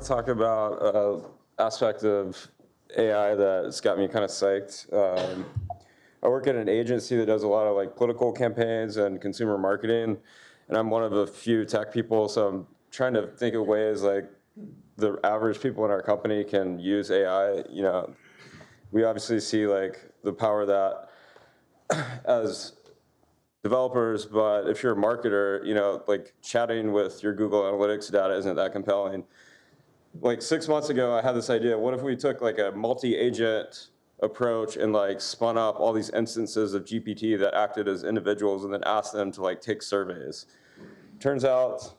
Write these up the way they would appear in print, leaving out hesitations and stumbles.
to talk about aspect of AI that's got me kind of psyched. I work at an agency that does a lot of like political campaigns and consumer marketing, and I'm one of the few tech people. So I'm trying to think of ways like the average people in our company can use AI. We obviously see like the power that as developers, but if you're a marketer, like chatting with your Google Analytics data isn't that compelling. Like 6 months ago, I had this idea. What if we took like a multi-agent approach and like spun up all these instances of GPT that acted as individuals and then asked them to like take surveys? Turns out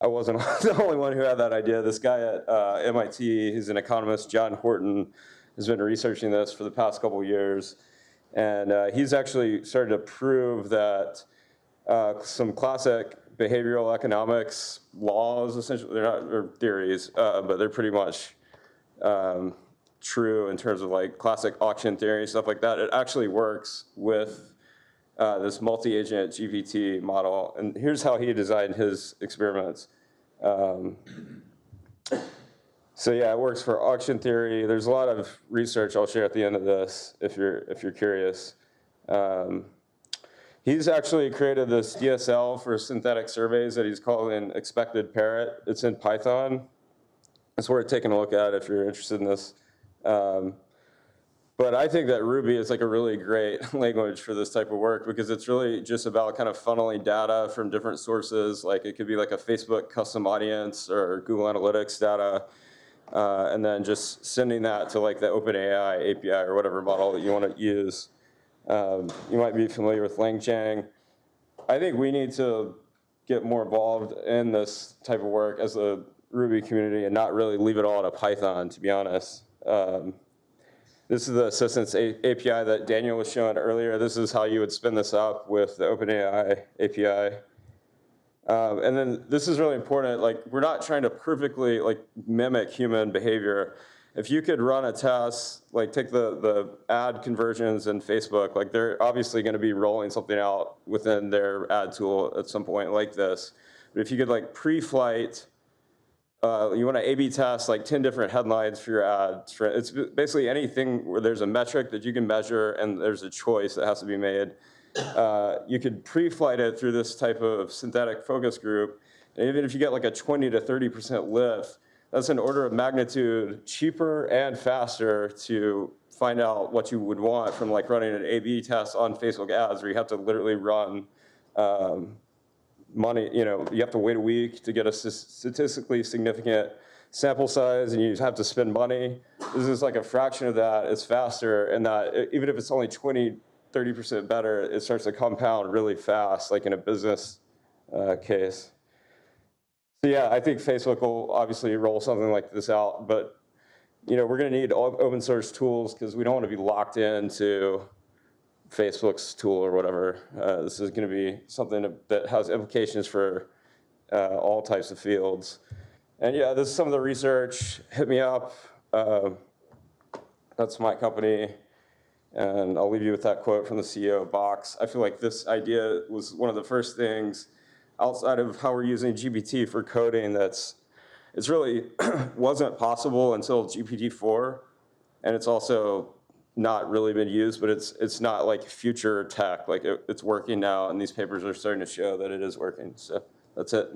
I wasn't the only one who had that idea. This guy at MIT, he's an economist, John Horton, has been researching this for the past couple of years. And he's actually started to prove that some classic behavioral economics laws, essentially, they're theories, but they're pretty much true in terms of like classic auction theory, stuff like that. It actually works with this multi-agent GPT model. And here's how he designed his experiments. So yeah, it works for auction theory. There's a lot of research I'll share at the end of this if you're curious. He's actually created this DSL for synthetic surveys that he's calling expected parrot. It's in Python. It's worth taking a look at if you're interested in this. But I think that Ruby is like a really great language for this type of work because it's really just about kind of funneling data from different sources. Like it could be like a Facebook custom audience or Google Analytics data. And then just sending that to like the OpenAI API or whatever model that you want to use. You might be familiar with LangChain. I think we need to get more involved in this type of work as a Ruby community and not really leave it all to Python, to be honest. This is the assistance API that Daniel was showing earlier. This is how you would spin this up with the OpenAI API. And then this is really important. Like we're not trying to perfectly like mimic human behavior. If you could run a test, like take the ad conversions in Facebook, like they're obviously going to be rolling something out within their ad tool at some point like this. But if you could like pre-flight, you want to A/B test like 10 different headlines for your ads. It's basically anything where there's a metric that you can measure and there's a choice that has to be made. You could pre-flight it through this type of synthetic focus group. And even if you get like a 20 to 30% lift, that's an order of magnitude cheaper and faster to find out what you would want from like running an A/B test on Facebook ads where you have to literally run money, you have to wait a week to get a statistically significant sample size and you have to spend money. This is like a fraction of that. It's faster and that even if it's only 20-30% better, it starts to compound really fast, like in a business case. So yeah, I think Facebook will obviously roll something like this out, but we're going to need open source tools because we don't want to be locked into Facebook's tool or whatever. This is going to be something that has implications for all types of fields. And yeah, this is some of the research. Hit me up. That's my company. And I'll leave you with that quote from the CEO of Box. I feel like this idea was one of the first things outside of how we're using GPT for coding it's really wasn't possible until GPT-4. And it's also not really been used, but it's not like future tech. Like it's working now, and these papers are starting to show that it is working. So that's it.